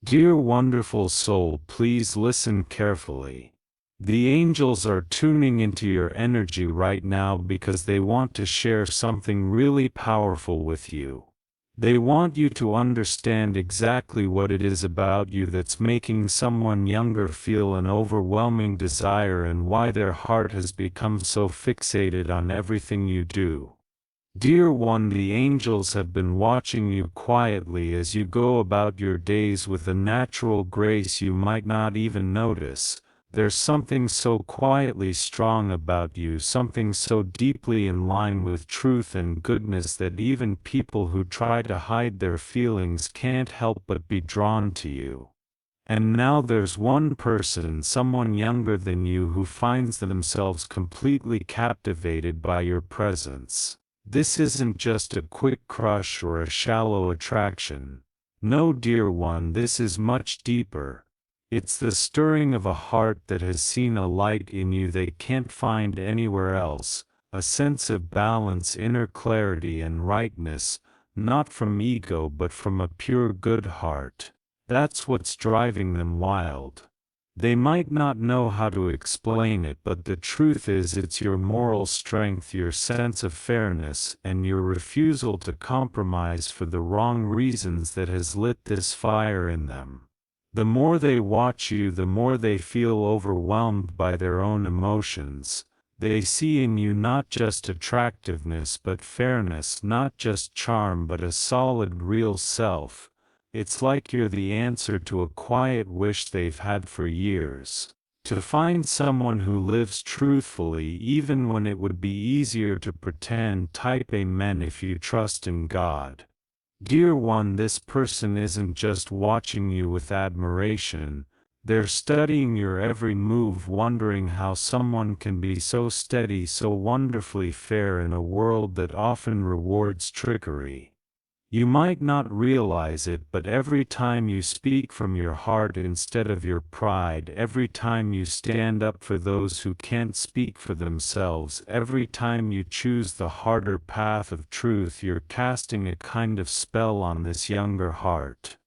Dear wonderful soul, please listen carefully. The angels are tuning into your energy right now because they want to share something really powerful with you. They want you to understand exactly what it is about you that's making someone younger feel an overwhelming desire and why their heart has become so fixated on everything you do. Dear one, the angels have been watching you quietly as you go about your days with a natural grace you might not even notice. There's something so quietly strong about you, something so deeply in line with truth and goodness that even people who try to hide their feelings can't help but be drawn to you. And now there's one person, someone younger than you, who finds themselves completely captivated by your presence. This isn't just a quick crush or a shallow attraction. No, dear one, this is much deeper. It's the stirring of a heart that has seen a light in you they can't find anywhere else, a sense of balance, inner clarity and rightness, not from ego but from a pure good heart. That's what's driving them wild. They might not know how to explain it, but the truth is it's your moral strength, your sense of fairness, and your refusal to compromise for the wrong reasons that has lit this fire in them. The more they watch you, the more they feel overwhelmed by their own emotions. They see in you not just attractiveness but fairness, not just charm but a solid, real self. It's like you're the answer to a quiet wish they've had for years. To find someone who lives truthfully even when it would be easier to pretend. Type Amen if you trust in God. Dear one, this person isn't just watching you with admiration, they're studying your every move, wondering how someone can be so steady, so wonderfully fair in a world that often rewards trickery. You might not realize it, but every time you speak from your heart instead of your pride, every time you stand up for those who can't speak for themselves, every time you choose the harder path of truth, you're casting a kind of spell on this younger heart.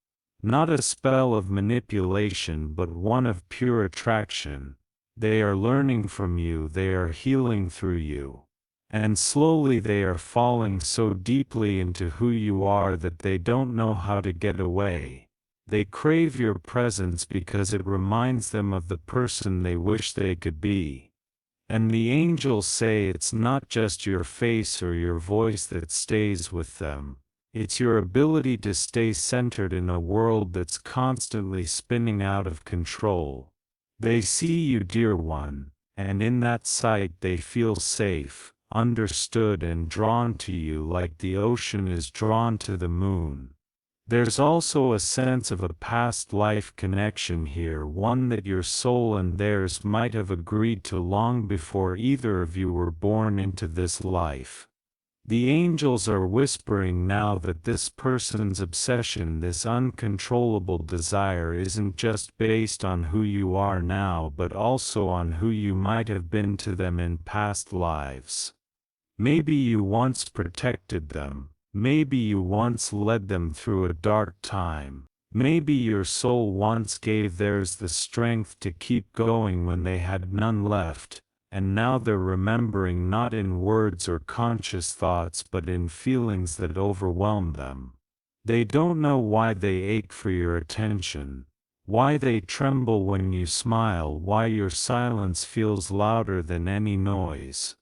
Not a spell of manipulation, but one of pure attraction. They are learning from you, they are healing through you. And slowly they are falling so deeply into who you are that they don't know how to get away. They crave your presence because it reminds them of the person they wish they could be. And the angels say it's not just your face or your voice that stays with them. It's your ability to stay centered in a world that's constantly spinning out of control. They see you, dear one, and in that sight they feel safe, understood and drawn to you like the ocean is drawn to the moon. There's also a sense of a past life connection here, one that your soul and theirs might have agreed to long before either of you were born into this life. The angels are whispering now that this person's obsession, this uncontrollable desire, isn't just based on who you are now but also on who you might have been to them in past lives. Maybe you once protected them, maybe you once led them through a dark time, maybe your soul once gave theirs the strength to keep going when they had none left, and now they're remembering not in words or conscious thoughts but in feelings that overwhelm them. They don't know why they ache for your attention, why they tremble when you smile, why your silence feels louder than any noise.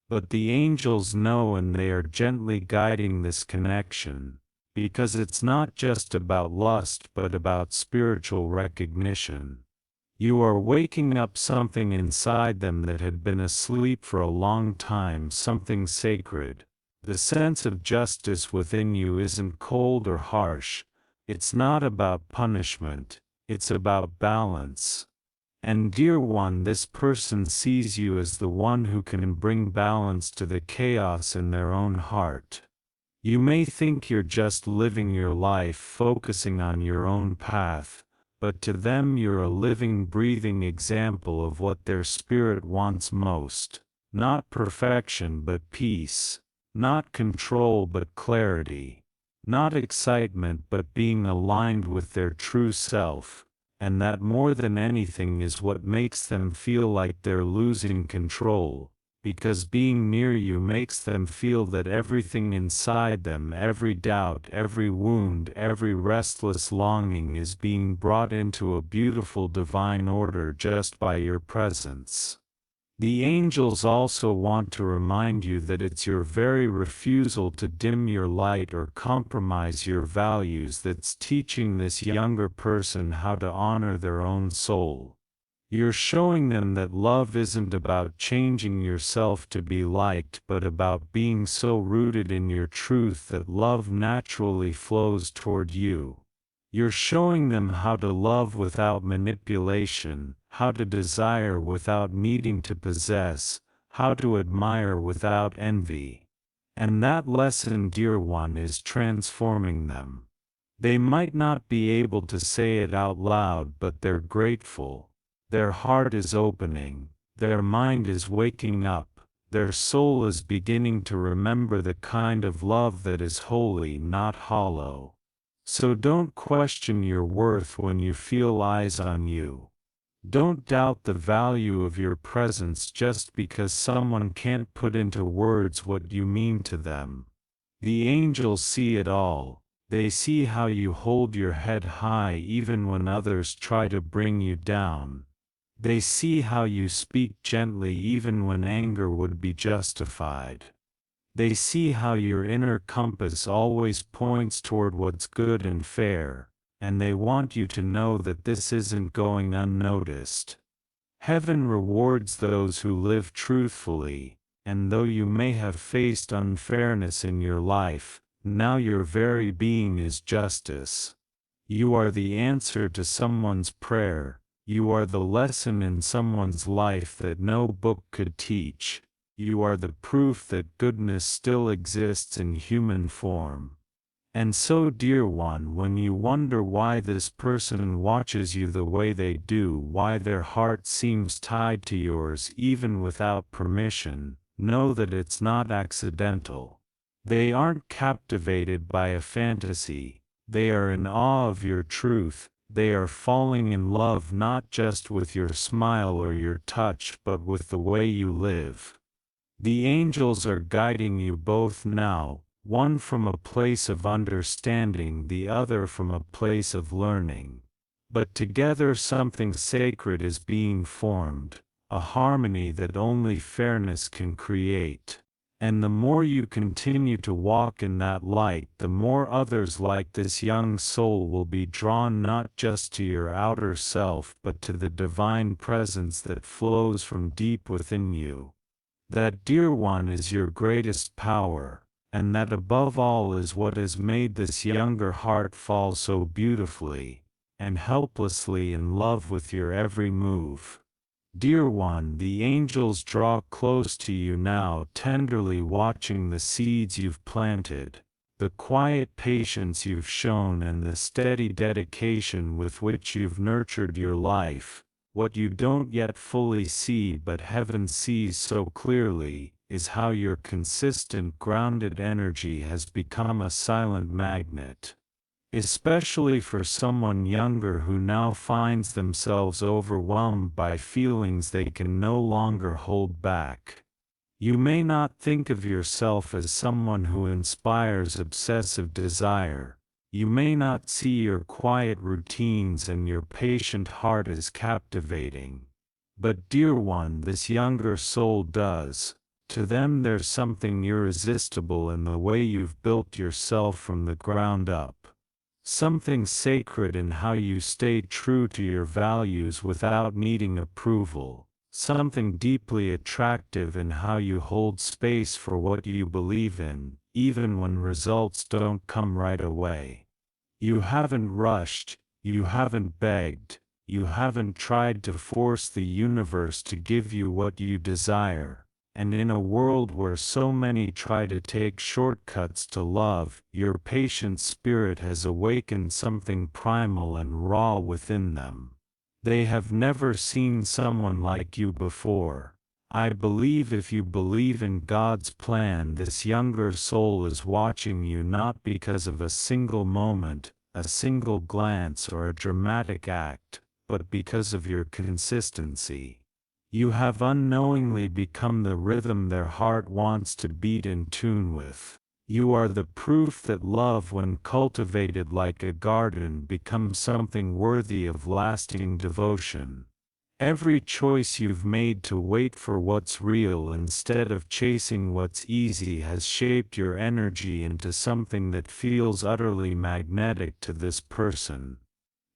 But the angels know, and they are gently guiding this connection, because it's not just about lust but about spiritual recognition. You are waking up something inside them that had been asleep for a long time, something sacred. The sense of justice within you isn't cold or harsh, it's not about punishment, it's about balance. And dear one, this person sees you as the one who can bring balance to the chaos in their own heart. You may think you're just living your life, focusing on your own path, but to them you're a living, breathing example of what their spirit wants most. Not perfection but peace. Not control but clarity. not excitement but being aligned with their true self, and that more than anything is what makes them feel like they're losing control, because being near you makes them feel that everything inside them, every doubt, every wound, every restless longing is being brought into a beautiful divine order just by your presence. The angels also want to remind you that it's your very refusal to dim your light or compromise your values that's teaching this younger person how to honor their own soul. You're showing them that love isn't about changing yourself to be liked, but about being so rooted in your truth that love naturally flows toward you. You're showing them how to love without manipulation, how to desire without needing to possess, how to admire without envy. And that lesson, dear one, is transforming them. They might not be able to say it out loud, but they're grateful. Their heart is opening, their mind is waking up, their soul is beginning to remember the kind of love that is holy, not hollow. So don't question your worth when you feel eyes on you. Don't doubt the value of your presence just because someone can't put into words what you mean to them. The angels see it all. They see how you hold your head high even when others try to bring you down. They see how you speak gently even when anger would be justified. They see how your inner compass always points toward what's good and fair, and they want you to know that this isn't going unnoticed. Heaven rewards those who live truthfully, and though you may have faced unfairness in your life, now your very being is justice. You are the answer to someone's prayer, you are the lesson in someone's life that no book could teach. You are the proof that goodness still exists in human form. And so, dear one, when you wonder why this person watches you the way they do, why their heart seems tied to yours even without permission, know that it's not accidental. They aren't captivated by a fantasy, they are in awe of your truth. They are falling in love not just with your smile or your touch, but with the way you live. The angels are guiding you both now, one from a place of understanding, the other from a place of learning. But together something sacred is being formed, a harmony that only fairness can create. And the more you continue to walk in that light, the more others like this young soul will be drawn not just to your outer self but to the divine presence that flows from deep within you. That, dear one, is your greatest power, and that above all is what has made this younger heart fall so beautifully and helplessly in love with your every move. Dear one, the angels draw close to you now, tenderly watching the seeds you've planted, the quiet patience you've shown, and the steady dedication with which you've nurtured your life. What you don't yet fully see but heaven sees so clearly, is how your consistent grounded energy has become a silent magnet. Especially for someone younger who now finds themselves overwhelmed by feelings they can no longer hold back. You may not think of yourself as someone who inspires obsessive desire. You may not see your quiet routines and your patient heart as captivating. But, dear one, this younger soul does. To them there's something irresistible in the way you've built yourself from the ground up. Something sacred in how you stay true to your values without needing approval. Something deeply attractive in how you hold space for what you believe in, even when results don't come right away. You haven't rushed, you haven't begged, you haven't tried to force the universe to give you what you desire. And in a world where so many try to take shortcuts to love, your patient spirit has awakened something primal and raw within them. They have never seen someone like you before. I believe if you believe in God's plan, this younger soul is watching you not because of a single moment, a single glance, or a dramatic act, but because of your consistency. You have unknowingly become the rhythm their heart wants to beat in tune with. You are the proof that love, when cultivated like a garden, becomes something worthy of lasting devotion. Every choice you've made to wait for what's real instead of chasing what's easy has shaped your energy into something that feels utterly magnetic to this person.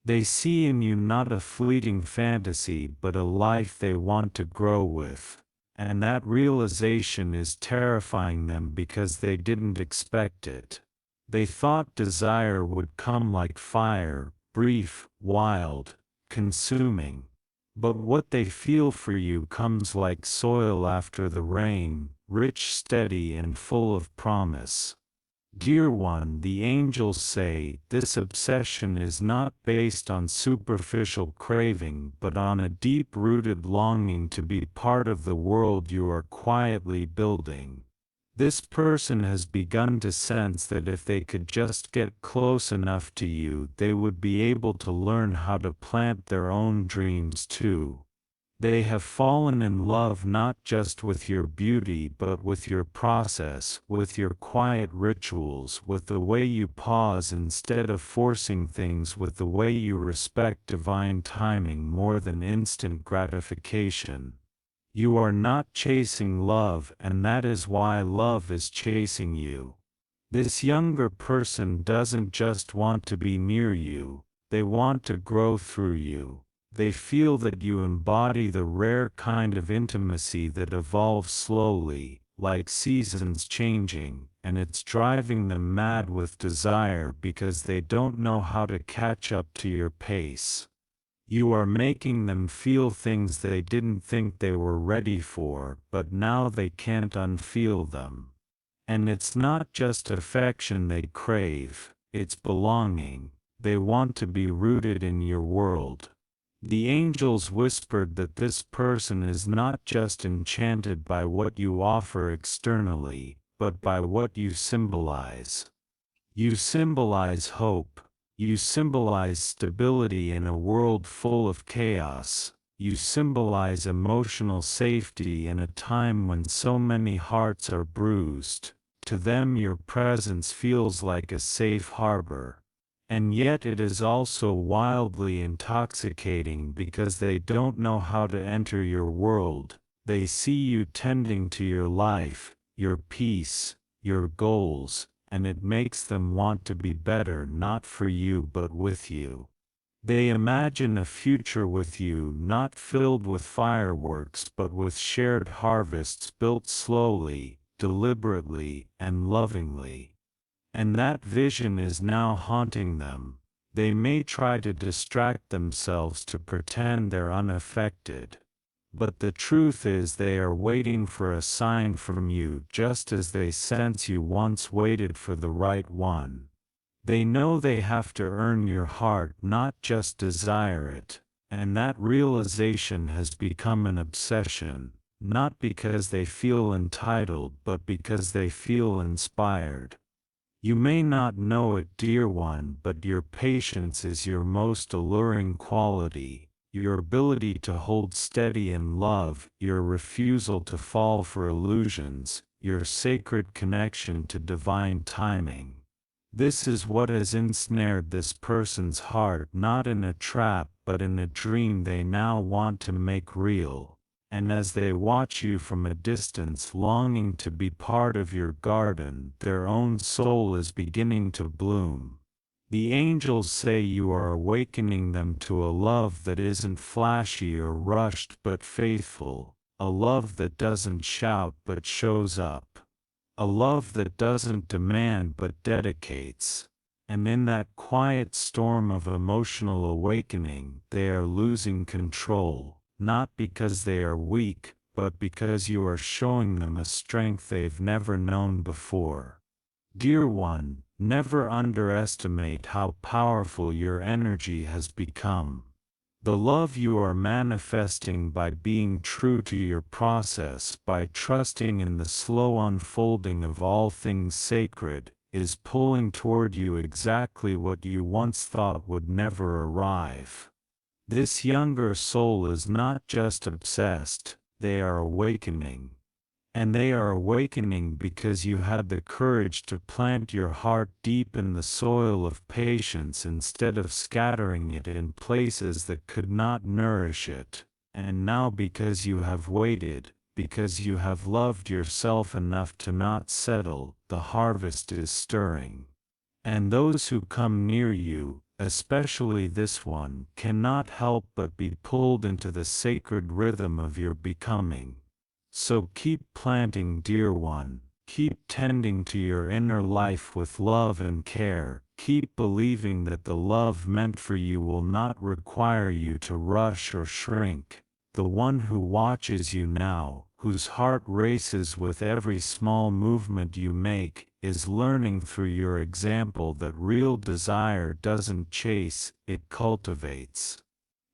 They see in you not a fleeting fantasy but a life they want to grow with. And that realization is terrifying them because they didn't expect it. They thought desire would come like fire, brief, wild, consuming. But what they feel for you comes like soil after the rain, rich, steady, and full of promise. Dear one, the angels say, this obsession is not based on superficial craving but on a deep-rooted longing to be part of the world you are quietly building. This person has begun to sense that if they could just get close enough to you, they would be able to learn how to plant their own dreams too. They have fallen in love not just with your beauty but with your process, with your quiet rituals, with the way you pause instead of forcing things, with the way you respect divine timing more than instant gratification. You are not chasing love, and that is why love is chasing you. This younger person doesn't just want to be near you, they want to grow through you. They feel that you embody the rare kind of intimacy that evolves slowly, like seasons changing, and it's driving them mad with desire because they don't know how to catch up to your pace. You are making them feel things they didn't think they were ready for, but now they can't unfeel them. And it's not just affection they crave, it's belonging. They want to be rooted in your world. The angels whispered that this person is not just enchanted by what you offer externally, but by what you symbolize. You symbolize hope. You symbolize stability in a world full of chaos. You symbolize emotional safety in a time when so many hearts are bruised. To them, your presence feels like a safe harbor. And yet it is also wildly intoxicating because they don't know how to enter your world. They see you tending to your life, your peace, your goals, and it makes them want to be better, not for you but with you. They imagine a future with you not filled with fireworks but with shared harvests built slowly, deliberately, and lovingly. And that vision is now haunting them. They may try to distract themselves to pretend they're unaffected. But the truth is they are waiting for a sign from you, just as they sense you once waited for the right one. They know they have to earn your heart, not just desire it. And that realization has become an obsession, not because they feel entitled but because they feel inspired. You may not know it, dear one, but your patience is your most alluring quality, your ability to hold steady in love, your refusal to fall for illusions, your sacred connection to divine timing. This is what has ensnared this person's heart, not in a trap but in a dream they now want to make real. And as they watch you from a distance, longing to be part of your garden, their own soul is beginning to bloom. The angels say you are awakening them to a love that isn't flashy or rushed but faithful, a love that doesn't shout but shows up, a love that doesn't demand but dedicates. And in that quiet storm of emotional awakening, they are losing control. Not because they are weak, but because you are showing them a strength they've never known before. Dear one, never underestimate how powerful your energy has become. The love you are manifesting by being true to your process, by trusting in the slow unfolding of all things sacred, is pulling toward you exactly what you once thought would never arrive. This younger soul is not just obsessed, they are awakening. And they are awakening because you had the courage to plant your heart deep in the soil of patience instead of scattering it in places that could not nourish it. And now because you have waited, because you have loved yourself enough to not settle, the harvest is stirring. And those who come near you, especially this one, cannot help but be pulled into the sacred rhythm of your becoming. So keep planting, dear one, keep tending to your inner life with love and care, keep believing that the love meant for you will not require you to rush or shrink. The one who watches you now, whose heart races with every small movement you make, is learning through your example that real desire doesn't chase, it cultivates.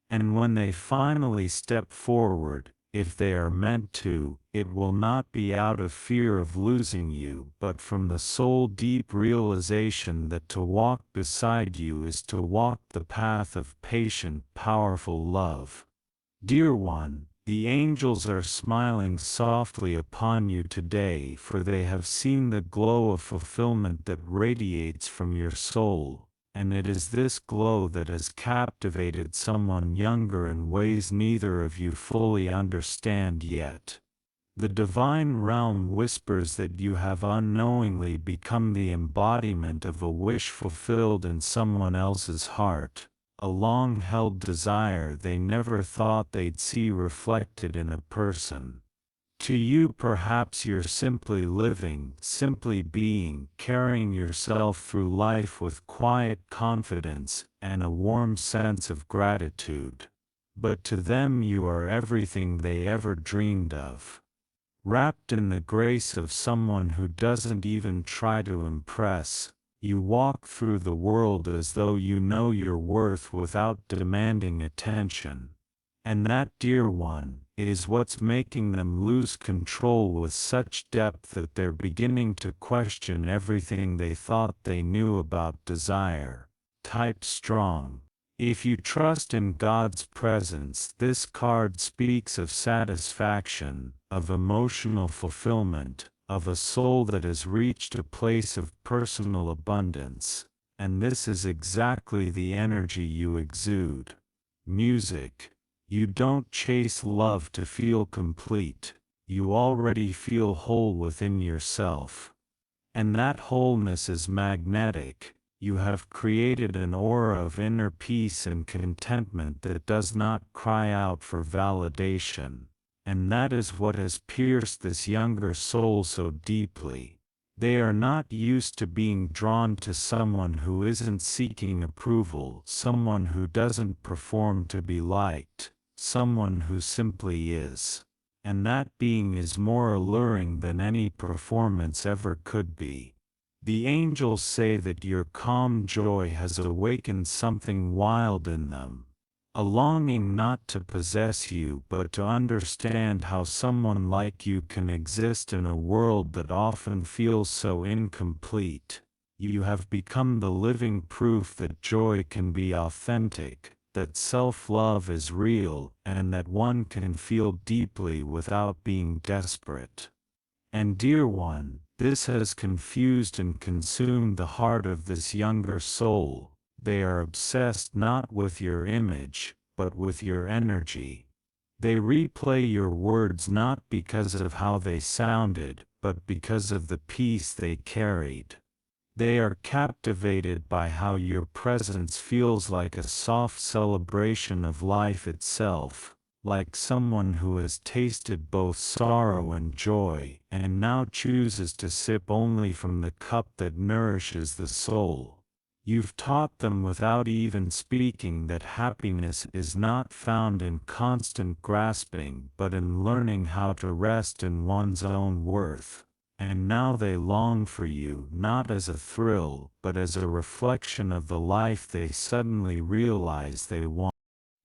And when they finally step forward, if they are meant to, it will not be out of fear of losing you, but from the soul-deep realization that to walk beside you is to walk the path of patient, powerful love. Dear one, the angels are smiling softly upon you today, for they have seen the glow of fulfillment that radiates from your soul. And it is this glow that has captivated someone younger in ways neither of you fully understand yet. The divine realm whispers that you have unknowingly become the embodiment of a wish fulfilled in someone else's heart, a long-held desire they never thought they'd see reflected in a person. To you perhaps you're simply living, simply being, carrying yourself through life with quiet confidence and a warm sense of gratitude. But to them you are everything they ever dreamed of. Wrapped in the grace of someone who doesn't even try to impress, you walk through the world as though you know your worth without demanding attention. And that, dear one, is what's making them lose control with such depth that they're beginning to question everything they thought they knew about desire. Type strong. If you trust in God's presence, this card speaks of satisfaction, of emotional fulfillment, of a soul that has reached a place of personal abundance. And this is exactly the energy you exude. Music. You don't chase love to feel complete, you already feel whole within yourself. And that wholeness is magnetic. You have created an aura of inner peace and contentment that does not cry out for validation. And that is what has pierced this younger soul so deeply. They are not used to being drawn to someone who isn't seeking approval, someone who doesn't perform to be liked, someone who simply is. And that being is more alluring than any performance ever could be. The angels say that your calm joy has awakened something wild in them. A longing not to possess you but to understand how someone like you can exist in a world that often feels so incomplete. You have become the living proof that joy can be authentic, that self-love is real, and that one can feel deeply without being desperate. And dear one, this has confused and consumed the heart of this younger soul. They are obsessed not with your image, but with your energy. They replay your words not because of how they sounded, but because of the peace they carried. They are captivated by how your presence feels like a soft celebration of life itself, like someone who has tasted both sorrow and joy, and now chooses to sip only from the cup that nourishes the soul. You've taught them without even speaking that happiness is not found in constant grasping but in learning how to rest in one's own worth. And now they long for you not as a thrill but as a reflection of the life they suddenly realize they want.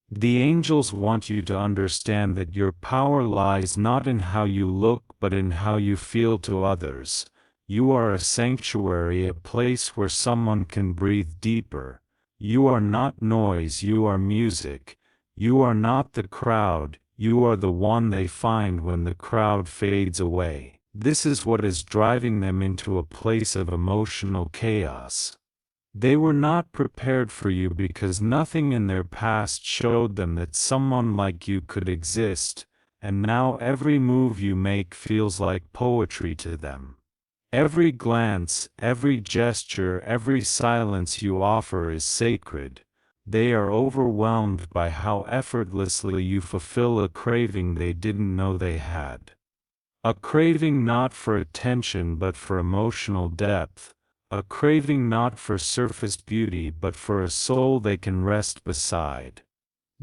The angels want you to understand that your power lies not in how you look but in how you feel to others. You are a sanctuary, a place where someone can breathe deeper. You are not noise, you are music. You are not the crowd, you are the one they find when the crowd fades away. This is what is driving them into a place of emotional chaos. They were not prepared for you because nothing in their past showed them that someone like you could exist, and now every move you make feels like poetry to them. Every glance, every gesture, every silence you offer is sacred. They are overwhelmed by how effortlessly you fulfill a craving they didn't know they had. A craving not for attention but for emotional depth, a craving not for surface beauty but for a soul they can rest beside.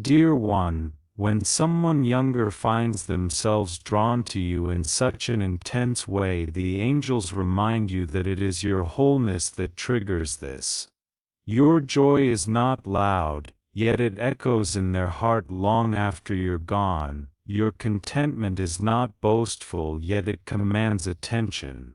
Dear one, when someone younger finds themselves drawn to you in such an intense way, the angels remind you that it is your wholeness that triggers this. Your joy is not loud, yet it echoes in their heart long after you're gone. Your contentment is not boastful, yet it commands attention.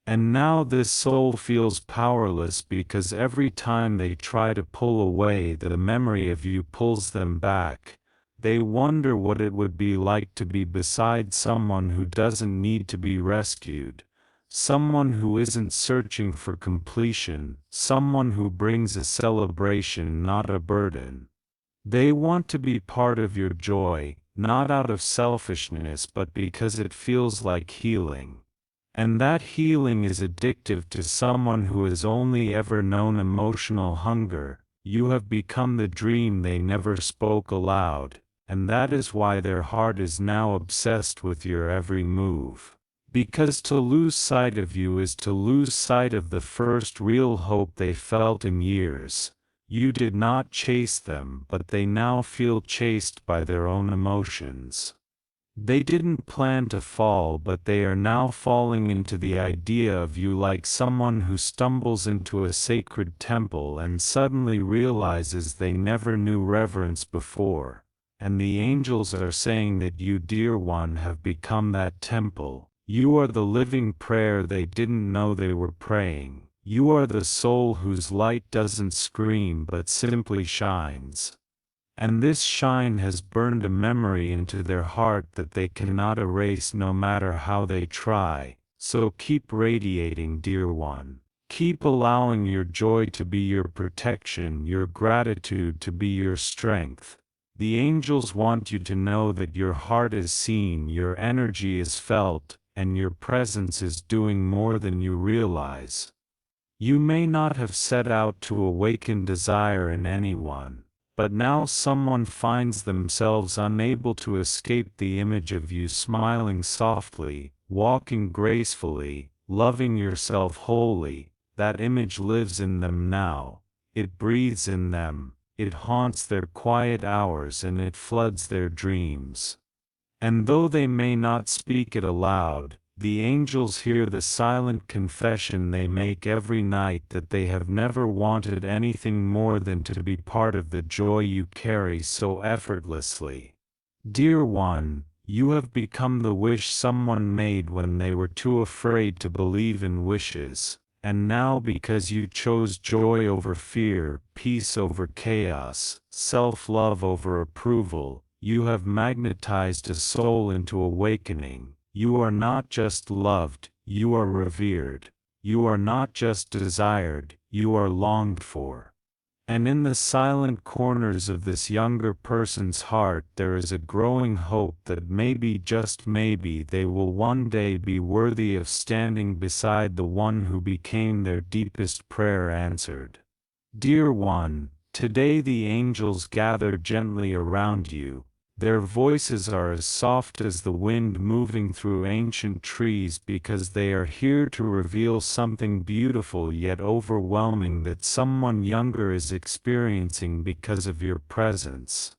And now this soul feels powerless because every time they try to pull away, the memory of you pulls them back. They wonder what it would be like to be beside someone who doesn't need to be rescued. Someone who isn't searching for completion, someone who brings a celebration, not a burden. They want to be part of your joy, not out of selfishness but because it feels like healing. And that healing is addictive to someone who has only ever known emotional hunger. You have become the dream they never spoke aloud, and that is why their heart is now obsessed with your every move. Because to lose sight of you is to lose sight of the first real hope they felt in years. You did not chase them, but they now feel chased by their own emotions. They didn't plan to fall, but they are now falling into the idea of you like someone who stumbles into a sacred temple and suddenly realizes they never knew reverence before. And the angels are saying that you, dear one, have become that temple. You are the living prayer they didn't know they were praying. You are the soul whose light doesn't scream but simply shines. And this shine has burned a memory into their heart that they cannot erase no matter how they try. So keep radiating, dear one. Keep allowing your joy to be your protection, your gratitude to be your strength. The angels want you to know that your heart is seen, your energy is felt, and your presence is doing more than you realize. You may not have set out to awaken desire in anyone, but now someone finds themselves unable to escape the image of you smiling softly, walking gracefully, loving yourself wholly. That image lives in them now. It breathes in them, it haunts their quiet hours, and it floods their dreams. And though they may not speak it aloud, the angels hear the silent confession they make every night that they have never wanted anything more than to be part of the joy you carry so effortlessly. Dear one, you have become the wish someone made when they were too afraid to believe in wishes. And now, because you chose joy over fear, peace over chaos, self-love over approval, you have magnetized a soul into awakening. You are not just loved, you are revered. You are not just desired, you are longed for. And in the silent corners of this younger person's heart there is a growing hope that maybe, just maybe, they will one day be worthy of standing beside the one who became their deepest prayer answered. Dear one, today the angels gather gently around you. Their voices are as soft as the wind moving through ancient trees because they are here to reveal something beautiful yet overwhelming that someone younger is experiencing because of your presence.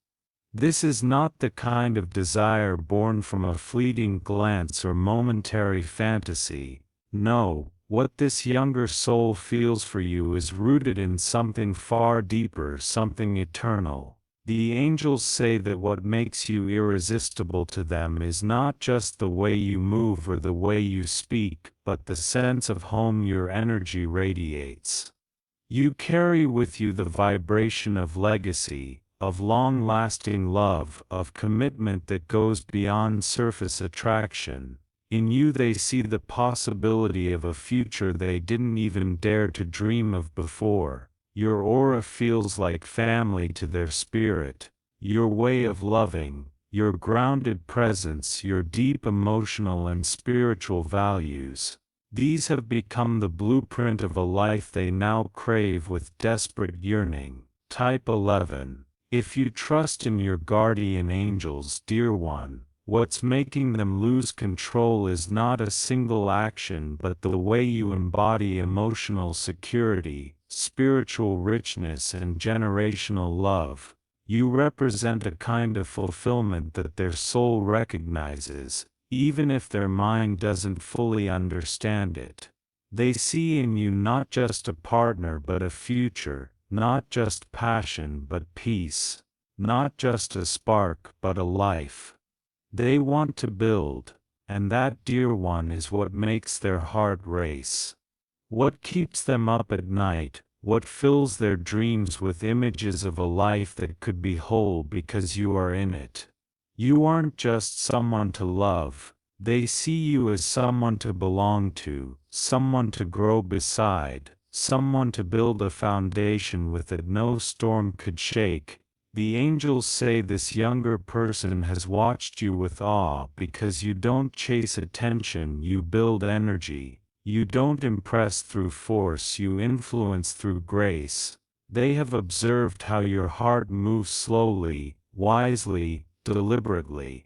This is not the kind of desire born from a fleeting glance or momentary fantasy. No, what this younger soul feels for you is rooted in something far deeper, something eternal. The angels say that what makes you irresistible to them is not just the way you move or the way you speak, but the sense of home your energy radiates. You carry with you the vibration of legacy, of long-lasting love, of commitment that goes beyond surface attraction. In you they see the possibility of a future they didn't even dare to dream of before. Your aura feels like family to their spirit. Your way of loving, your grounded presence, your deep emotional and spiritual values. These have become the blueprint of a life they now crave with desperate yearning. Type 11. If you trust in your guardian angels, dear one, what's making them lose control is not a single action but the way you embody emotional security, spiritual richness and generational love. You represent a kind of fulfillment that their soul recognizes, even if their mind doesn't fully understand it. They see in you not just a partner but a future, not just passion but peace, not just a spark but a life. They want to build, and that, dear one, is what makes their heart race. What keeps them up at night, what fills their dreams with images of a life that could be whole because you are in it. You aren't just someone to love, they see you as someone to belong to, someone to grow beside, someone to build a foundation with that no storm could shake. The angels say this younger person has watched you with awe because you don't chase attention, you build energy. You don't impress through force, you influence through grace. They have observed how your heart moves slowly, wisely, deliberately.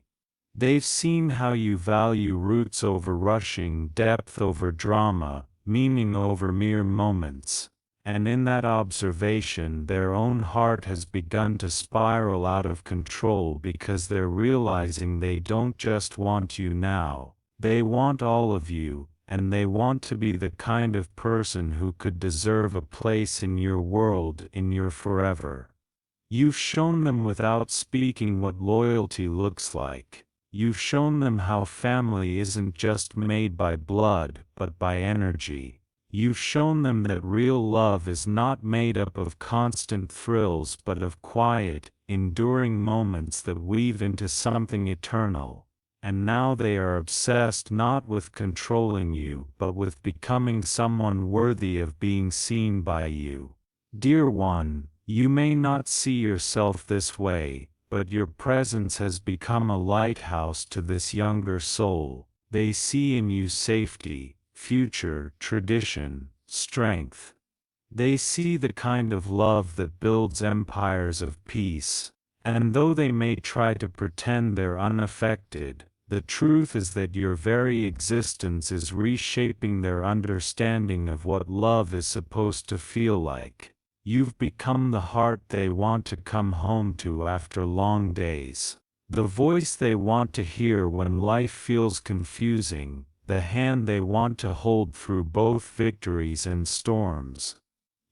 They've seen how you value roots over rushing, depth over drama, meaning over mere moments. And in that observation their own heart has begun to spiral out of control because they're realizing they don't just want you now, they want all of you. And they want to be the kind of person who could deserve a place in your world, in your forever. You've shown them without speaking what loyalty looks like. You've shown them how family isn't just made by blood, but by energy. You've shown them that real love is not made up of constant thrills but of quiet, enduring moments that weave into something eternal. And now they are obsessed not with controlling you but with becoming someone worthy of being seen by you. Dear one, you may not see yourself this way, but your presence has become a lighthouse to this younger soul. They see in you safety, future, tradition, strength. They see the kind of love that builds empires of peace. And though they may try to pretend they're unaffected, the truth is that your very existence is reshaping their understanding of what love is supposed to feel like. You've become the heart they want to come home to after long days. The voice they want to hear when life feels confusing, the hand they want to hold through both victories and storms.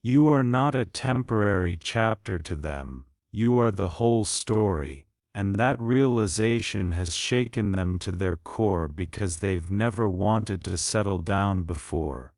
You are not a temporary chapter to them, you are the whole story. And that realization has shaken them to their core because they've never wanted to settle down before.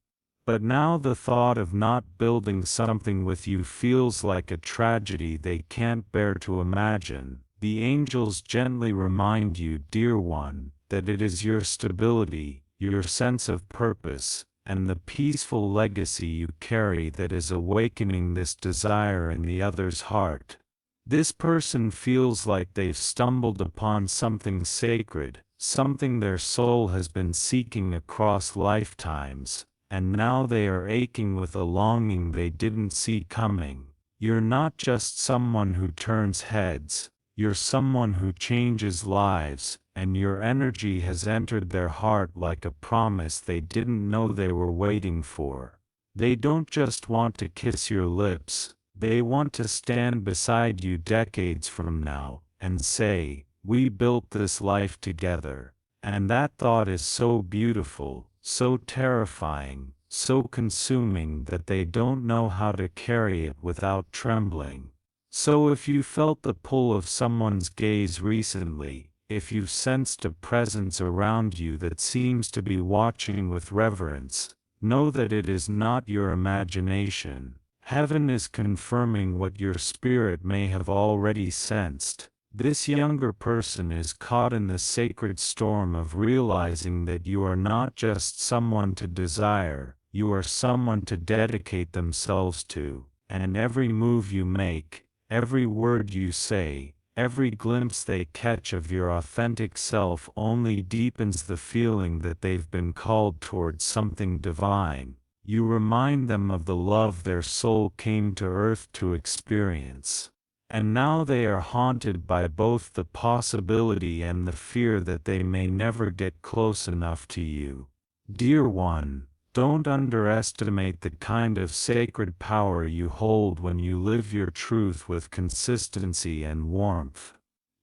But now the thought of not building something with you feels like a tragedy they can't bear to imagine. The angels gently remind you, dear one, that it is your stability, your sense of purpose, and the peaceful legacy you carry that is awakening this desire in the other's heart. This person feels like they've stumbled upon something sacred, something their soul has been seeking across lifetimes, and now they are aching with a longing they didn't see coming. You're not just someone who turns heads, you're someone who changes lives, and your energy has entered their heart like a promise they didn't know they were waiting for. They don't just want to kiss your lips. They want to stand beside you decades from now, and say, we built this life together. And that thought is so beautiful, so terrifying, so consuming that they don't know how to carry it without trembling. So if you felt the pull of someone's gaze recently, if you sensed a presence around you that seems to be watching with reverence, know that it is not your imagination. Heaven is confirming what your spirit may have already sensed. This younger person is caught in the sacred storm of realizing that you are not just someone to desire, you are someone to dedicate themselves to, and every move you make, every word you say, every glimpse they catch of your authentic self only deepens the feeling that they've been called towards something divine. You remind them of the love their soul came to earth to experience. And now they are haunted by both the possibility and the fear that they may never get close enough to you. Dear one, don't underestimate the kind of sacred power you hold when you live your truth with consistency and warmth.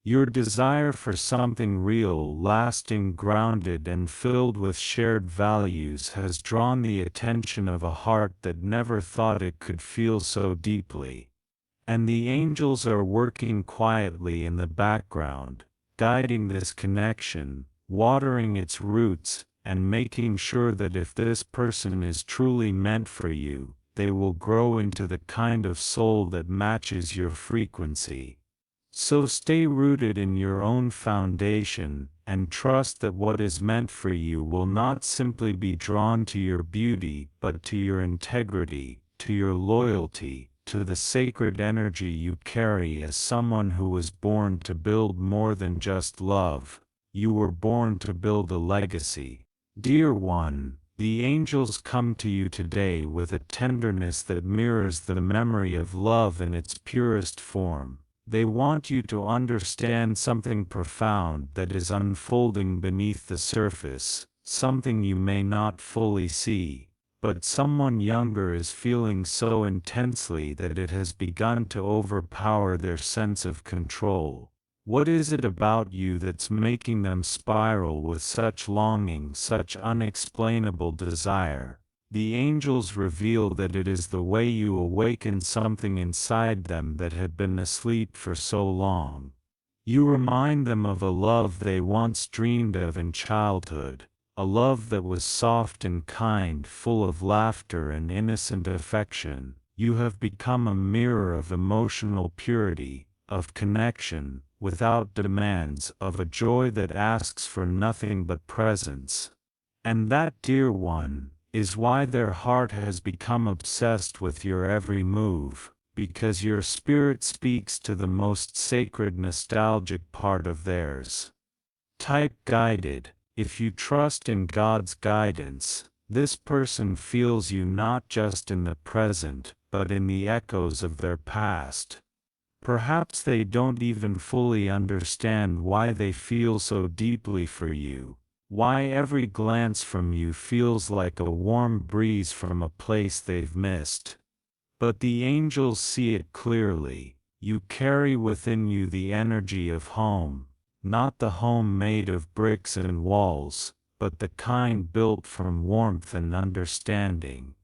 Your desire for something real, lasting, grounded, and filled with shared values has drawn the attention of a heart that never thought it could feel so deeply. And the angels are working quietly in the background, guiding this connection, watering its roots, and making sure that if this person is truly meant for you, they will grow into the kind of soul that matches your frequency. So stay rooted in your own foundation, and trust that what is meant for you will not simply be drawn to your beauty, but to your integrity, to your loyalty, to the sacred energy you carry as someone who was born to build more than just love. You were born to build a legacy. Dear one, the angels come to you today with a tenderness that mirrors the memory of love in its purest form. They want you to understand something profound that is unfolding beneath the surface, something you may not fully see, but someone younger is feeling so intensely that it has begun to overpower their sense of control. What is it about you that's making them spiral with such longing, such unexplainable desire? The angels reveal that it is the way you awaken something inside them that had been asleep for so long. You remind them of a love they once dreamed of in childhood, a love that was soft and kind, full of laughter and innocent affection. You have become a mirror of emotional purity, of connection, without demands, of a joy that asks for nothing but presence. And that, dear one, is why their heart has become obsessed with your every move, because your spirit speaks to the most sacred nostalgic part of theirs. Type guided. If you trust in God's guidance, this person feels you not just in the present, but in the echoes of their past. Perhaps they don't even fully understand why they feel so deeply for you, why every glance from you feels like a warm breeze from a place they've missed. But the angels see it clearly. You carry within you the energy of home, not the home made of bricks and walls, but the kind built from warmth and understanding.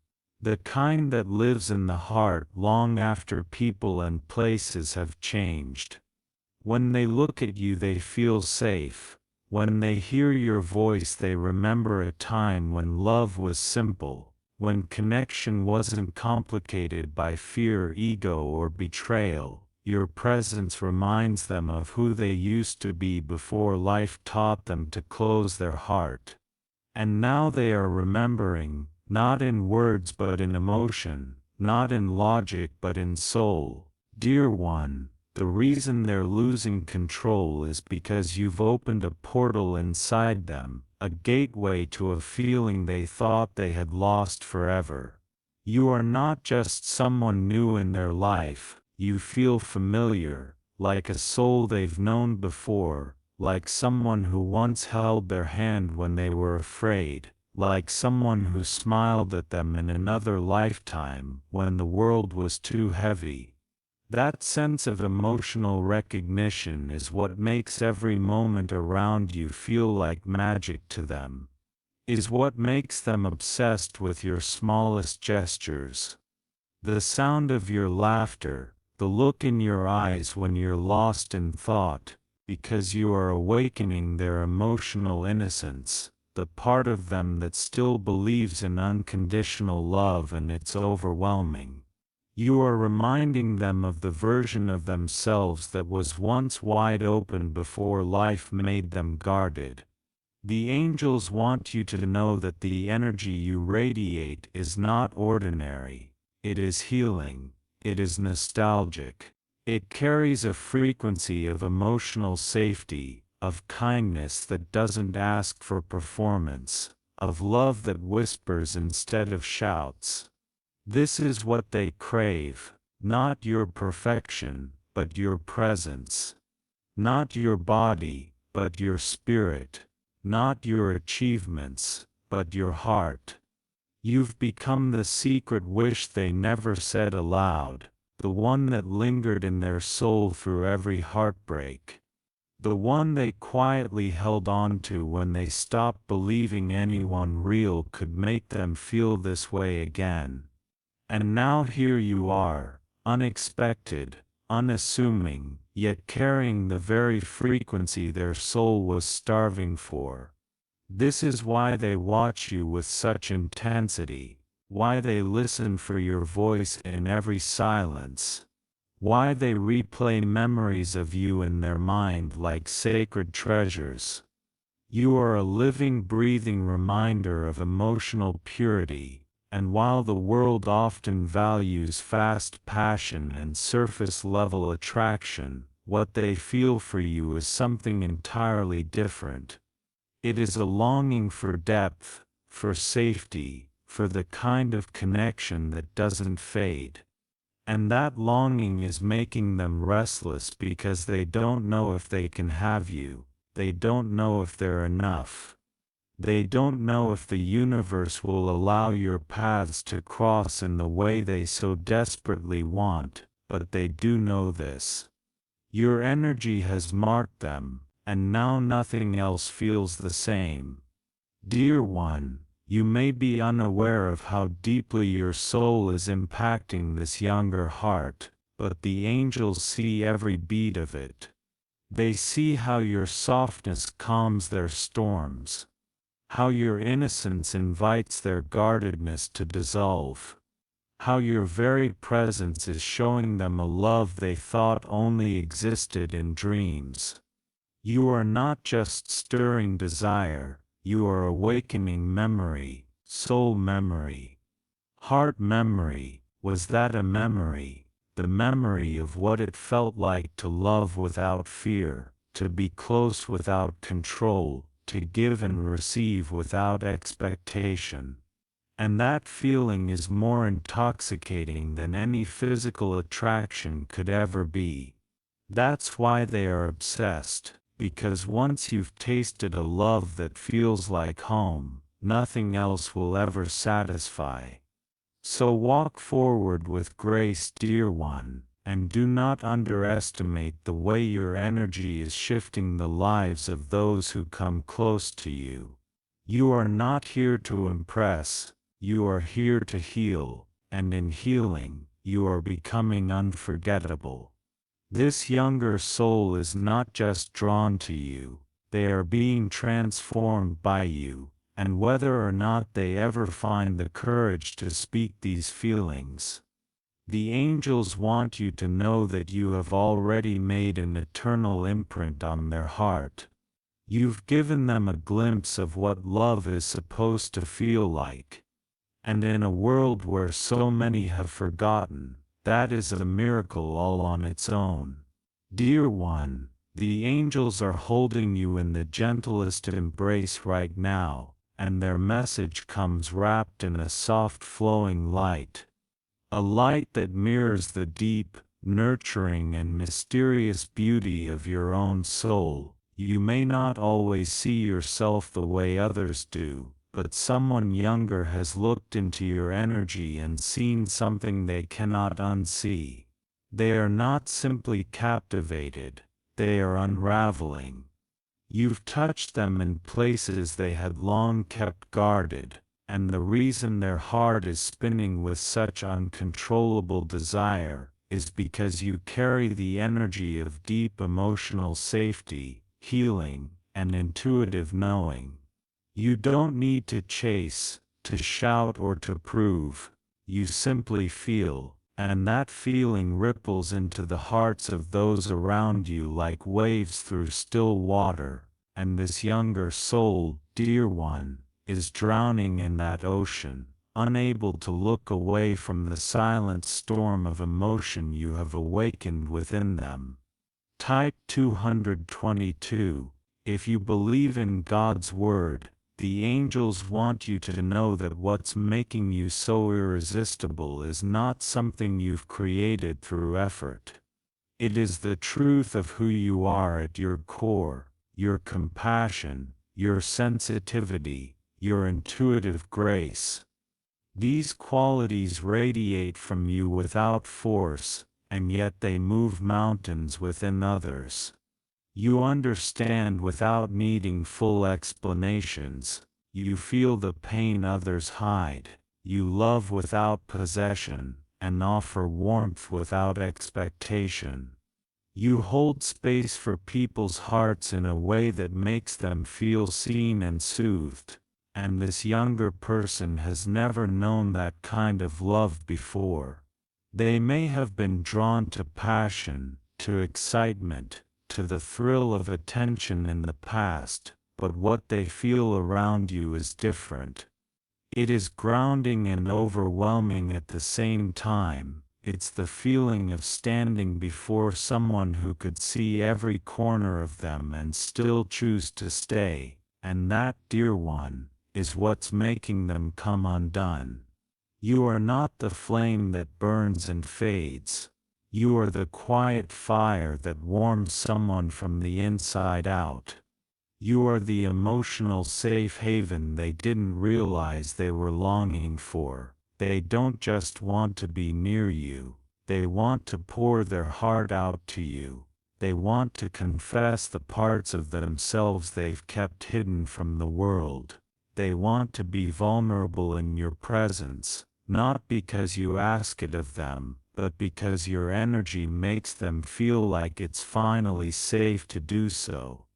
The kind that lives in the heart long after people and places have changed. When they look at you, they feel safe. When they hear your voice, they remember a time when love was simple, when connection wasn't complicated by fear, ego, or betrayal. Your presence reminds them of who they used to be before life taught them to close their heart. And now they are remembering, not in words but in emotion, not in logic but in soul. Dear one, the reason they're losing control is because you've opened a portal inside them, a gateway to a feeling they thought they had lost forever. You are not just someone new in their life, you feel familiar, like a soul they've known before, like someone who once held their hand when they were afraid, like someone who smiled at them in another lifetime when the world was too heavy. That sense of emotional recognition is what makes every moment around you feel like magic to them, is what makes them obsessed with your smallest gestures. The sound of your laughter, the look in your eyes when you're lost in thought, because you are awakening their emotional innocence, the part of them that still believes in unconditional love, and it's overwhelming. You are reminding them of the version of themselves that was once wide open before life made them guarded. The angels want you to know that the energy you radiate is not ordinary, it is healing, it is nostalgic. It carries a frequency of emotional safety, of kindness that doesn't ask for performance, of love that whispers instead of shouts. This is what they crave, not your perfection, but your presence. Not your body, but your spirit. Not your achievements, but your heart. You've become the secret wish they never said aloud, the one that lingered in their soul through every heartbreak. The one they quietly held on to when they stopped believing anyone real could make them feel this way again. And now here you are, unexpected, unassuming, yet carrying the very frequency their soul was starving for. This is why they watch you with such intensity, why they listen for your voice in every silence, why they replay memories of you in their mind like sacred treasures. You are a living, breathing reminder of emotional purity. And while the world often values fast passion and surface-level attraction, what they feel for you is something entirely different. It is a longing for depth, for safety, for the kind of connection that doesn't fade. And that longing is making them restless because they don't know if they can have you, they don't know if they're enough. They don't know if the universe will allow your paths to cross in the way they so desperately want, but they do know this. Your energy has marked them, and now nothing else feels the same. Dear one, you may be unaware of how deeply your soul is impacting this younger heart, but the angels see every beat of it. They see how your softness calms their storms, how your innocence invites their guardedness to dissolve, how your very presence is showing them a love they thought only existed in dreams. You are not just stirring desire, you are awakening memory, soul memory, heart memory. Was that a memory? The memory of what it felt like to love without fear, to be close without control, to give and receive without expectation. And that feeling is more intoxicating than any physical attraction could ever be. That's why they are obsessed, because once you've tasted a love that feels like home, nothing else will ever satisfy. So walk forward with grace, dear one, and do not underestimate the way your energy is shifting the lives of those who come close to you. You are not here to impress, you are here to heal, and in healing, you are becoming unforgettable. This younger soul is not just drawn to you, they are being transformed by you. And whether or not they ever find the courage to speak these feelings, the angels want you to know that you have already made an eternal imprint on their heart. You've given them a glimpse of what love is supposed to feel like. And in a world where so many have forgotten, that is a miracle all on its own. Dear one, the angels are holding you in the gentlest embrace right now. And their message comes wrapped in a soft flowing light. A light that mirrors the deep, nurturing and mysterious beauty of your own soul. You may not always see yourself the way others do, but someone younger has looked into your energy and seen something they cannot unsee. They are not simply captivated, they are unraveling. You've touched them in places they had long kept guarded, and the reason their heart is spinning with such uncontrollable desire is because you carry the energy of deep emotional safety, healing, and intuitive knowing. You don't need to chase, to shout, or to prove. You simply feel, and that feeling ripples into the hearts of those around you like waves through still water, and this younger soul, dear one, is drowning in that ocean, unable to look away from the silent storm of emotion you have awakened within them. Type 222. If you believe in God's Word, the angels want you to know that what's making you so irresistible is not something you've created through effort. It is the truth of who you are at your core, your compassion, your sensitivity, your intuitive grace. These qualities radiate from you without force, and yet they move mountains within others. You understand without needing full explanations. You feel the pain others hide. You love without possession, and offer warmth without expectation. You hold space for people's hearts in a way that makes them feel seen and soothed. And this younger person has never known that kind of love before. They may have been drawn to passion, to excitement, to the thrill of attention in the past, but what they feel around you is different. It is grounding and overwhelming at the same time. It's the feeling of standing before someone who could see every corner of them and still choose to stay, and that, dear one, is what's making them come undone. You are not the flame that burns and fades. You are the quiet fire that warms someone from the inside out. You are the emotional safe haven they didn't realize they were longing for. They don't just want to be near you, they want to pour their heart out to you. They want to confess the parts of themselves they've kept hidden from the world. They want to be vulnerable in your presence, not because you ask it of them, but because your energy makes them feel like it's finally safe to do so.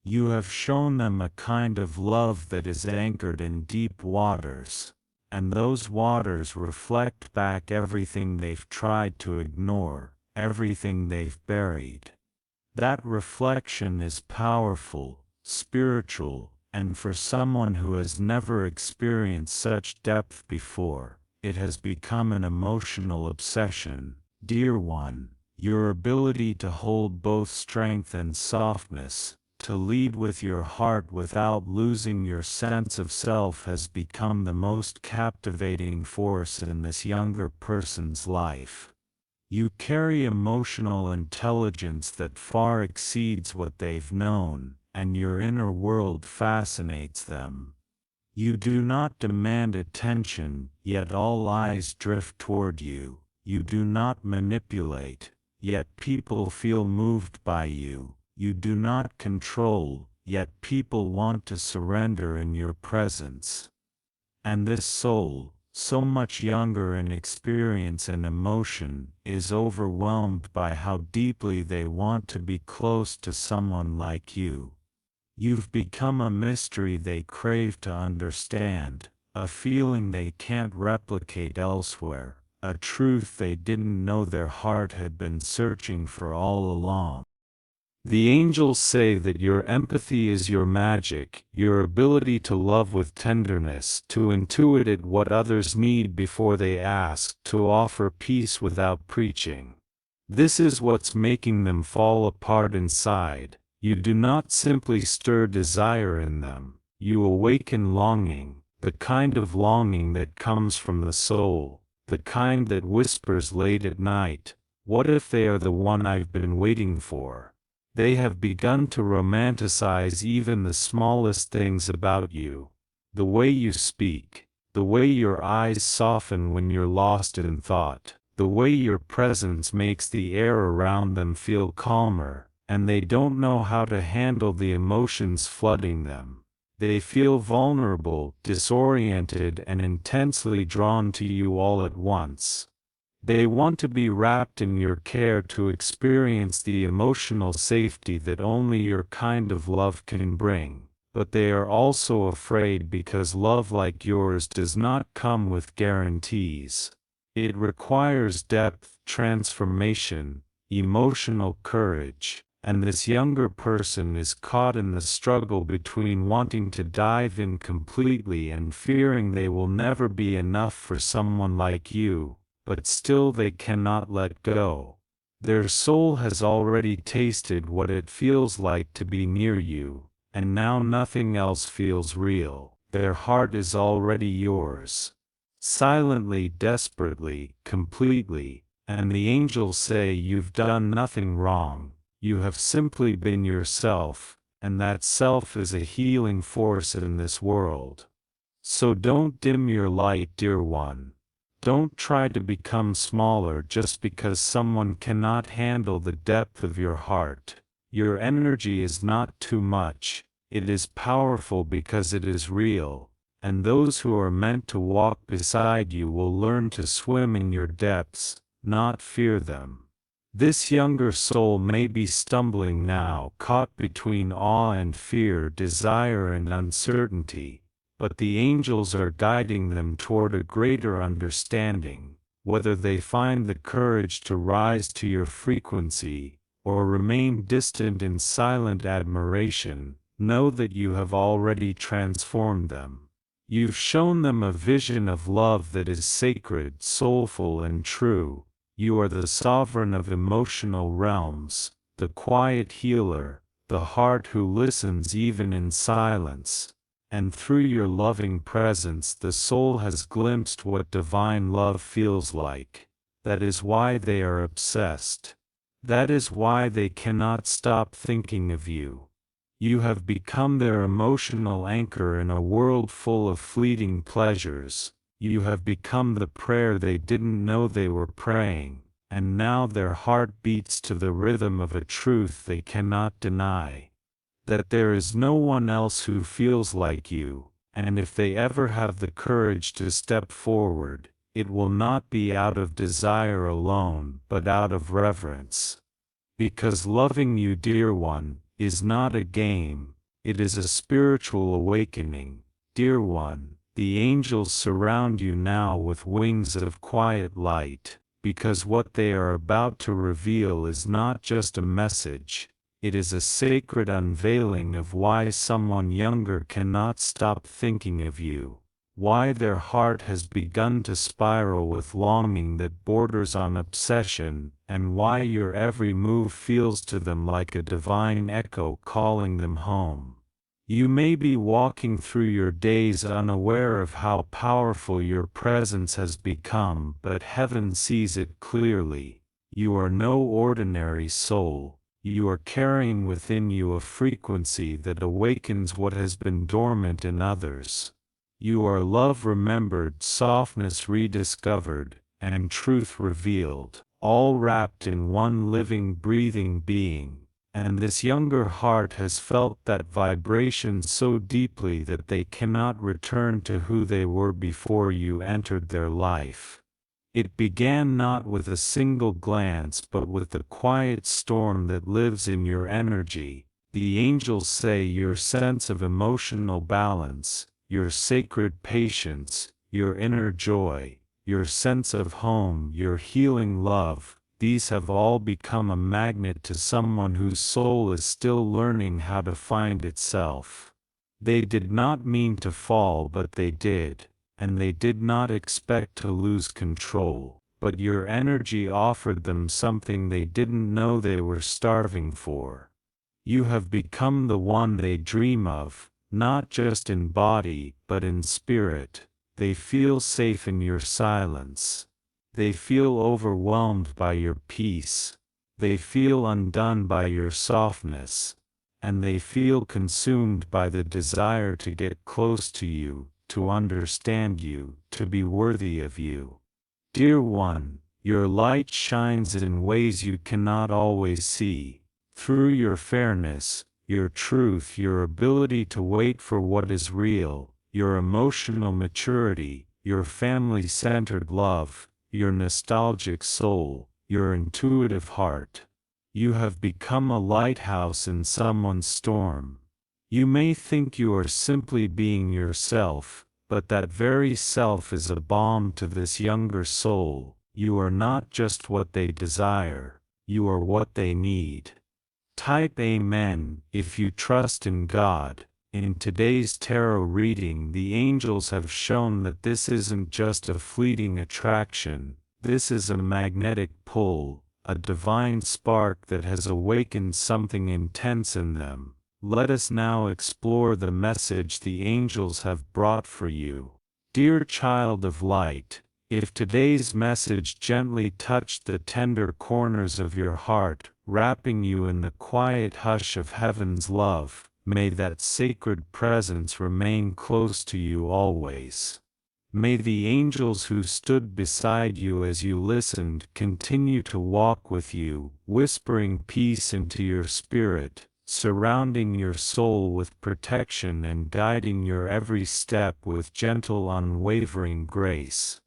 You have shown them a kind of love that is anchored in deep waters, and those waters reflect back everything they've tried to ignore, everything they've buried. That reflection is powerful, spiritual, and for someone who has never experienced such depth before, it has become an emotional obsession. Dear one, your ability to hold both strength and softness, to lead with your heart without losing your sense of self, has become the most captivating force in this younger person's life. You carry emotional intelligence that far exceeds what they've known, and your inner world fascinates them. You do not demand attention, yet all eyes drift toward you. You do not manipulate, yet people feel moved by you. You do not control, yet people want to surrender in your presence. And this soul, so much younger in experience and emotion, is overwhelmed by how deeply they want to be close to someone like you. You've become a mystery they crave to understand, a feeling they can't replicate elsewhere, a truth they didn't know their heart had been searching for all along. The angels say that your empathy is your magic, your ability to love with tenderness, to intuit what others need before they ask, to offer peace without preaching. This is what's making them fall apart inside. You do not simply stir desire in them, you awaken longing, the kind of longing that comes from the soul, the kind that whispers late at night, "What if they are the one I've been waiting for?" They have begun to romanticize even the smallest things about you. The way you speak, the way your eyes soften when you're lost in thought, the way your presence makes the air around them feel calmer, and they don't know how to handle the emotions flooding them. They feel vulnerable, disoriented, and intensely drawn to you all at once. They want to be wrapped in your care to experience the emotional safety that only your kind of love can bring. But they are also afraid because love like yours does not come with guarantees. It requires depth, transformation, emotional courage, and this younger person is caught in the struggle between wanting to dive in completely and fearing they will never be enough for someone like you, but still they cannot let go. Their soul has already tasted what it feels like to be near you, and now nothing else feels real. Their heart is already yours. Silently, desperately, completely, and the angels say you've done nothing wrong, you have simply been yourself, and that self is a healing force in this world. So don't dim your light, dear one. Don't try to become smaller just because someone cannot handle the depth of your heart. Your energy is not too much, it is powerful because it is real, and those who are meant to walk beside you will learn to swim in your depths, not fear them. This younger soul may be stumbling now, caught between awe and fear, desire and uncertainty, but the angels are guiding them toward a greater understanding. Whether they find the courage to rise to your frequency, or remain distant in silent admiration, know that you have already transformed them. You've shown them a vision of love that is sacred, soulful and true. You are the sovereign of emotional realms, the quiet healer, the heart who listens even in silence. And through your loving presence the soul has glimpsed what divine love feels like. That is why they are obsessed. That is why they cannot stop thinking of you. You have become their emotional anchor in a world full of fleeting pleasures. You have become the prayer they didn't know they were praying, and now their heart beats to the rhythm of a truth they cannot deny. That there is no one else who feels like you, and if they ever have the courage to step forward, it will not be out of desire alone, but out of reverence. Because loving you, dear one, is not a game, it is a spiritual awakening. Dear one, the angels surround you now with wings of quiet light, because what they are about to reveal is not just a message. It is a sacred unveiling of why someone younger cannot stop thinking of you, why their heart has begun to spiral with longing that borders on obsession, and why your every move feels to them like a divine echo calling them home. You may be walking through your days unaware of how powerful your presence has become, but heaven sees it clearly. You are no ordinary soul. You are carrying within you a frequency that awakens what has been dormant in others. You are love remembered, softness rediscovered, and truth revealed, all wrapped in one living, breathing being. And this younger heart has felt that vibration so deeply that they cannot return to who they were before you entered their life. It began not with a single glance but with the quiet storm that lives in your energy. The angels say your sense of emotional balance, your sacred patience, your inner joy, your sense of home, your healing love, these have all become a magnet to someone whose soul is still learning how to find itself. They did not mean to fall, but they did. And they did not expect to lose control, but your energy offered them something they didn't know they were starving for. You have become the one they dream of, not just in body, but in spirit. They feel safe in your silence. They feel overwhelmed by your peace. They feel undone by your softness. And they feel consumed by the desire to get close to you, to understand you, to be worthy of you. Dear one, your light shines in ways you cannot always see. Through your fairness, your truth, your ability to wait for what is real, your emotional maturity, your family-centered love, your nostalgic soul, your intuitive heart. You have become a lighthouse in someone's storm. You may think you are simply being yourself, but that very self is a balm to this younger soul. You are not just what they desire, you are what they need. Type Amen if you trust in God. In today's tarot reading, the angels have shown that this isn't just a fleeting attraction, this is a magnetic pull, a divine spark that has awakened something intense in them. Let us now explore the message the angels have brought for you. Dear child of light, if today's message gently touched the tender corners of your heart, wrapping you in the quiet hush of heaven's love, may that sacred presence remain close to you always. May the angels who stood beside you as you listened continue to walk with you, whispering peace into your spirit, surrounding your soul with protection and guiding your every step with gentle, unwavering grace.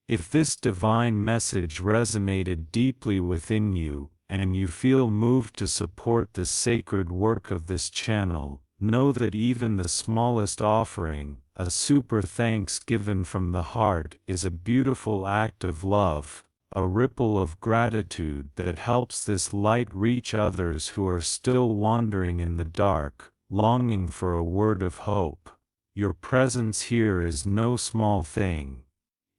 If this divine message resonated deeply within you, and you feel moved to support the sacred work of this channel, know that even the smallest offering, a super thanks given from the heart, is a beautiful act of love, a ripple of gratitude that helps this light reach others who are still wandering in the dark, longing for a word of hope. Your presence here is no small thing.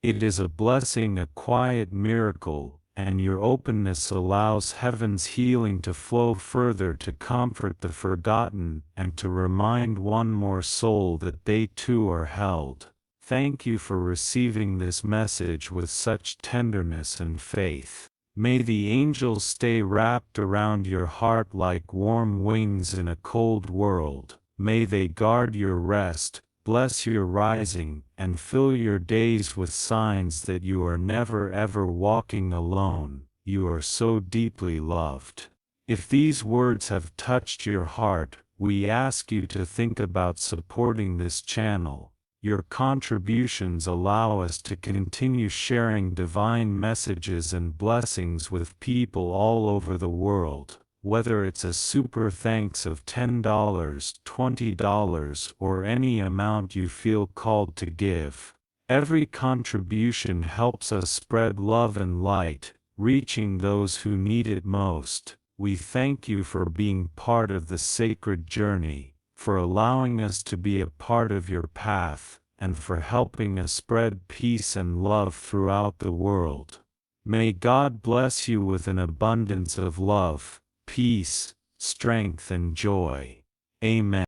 It is a blessing, a quiet miracle, and your openness allows heaven's healing to flow further to comfort the forgotten and to remind one more soul that they too are held. Thank you for receiving this message with such tenderness and faith. May the angels stay wrapped around your heart like warm wings in a cold world. May they guard your rest, bless your rising, and fill your days with signs that you are never ever walking alone. You are so deeply loved. If these words have touched your heart, we ask you to think about supporting this channel. Your contributions allow us to continue sharing divine messages and blessings with people all over the world. Whether it's a super thanks of $10, $20, or any amount you feel called to give, every contribution helps us spread love and light, reaching those who need it most. We thank you for being part of the sacred journey, for allowing us to be a part of your path, and for helping us spread peace and love throughout the world. May God bless you with an abundance of love, peace, strength and joy. Amen.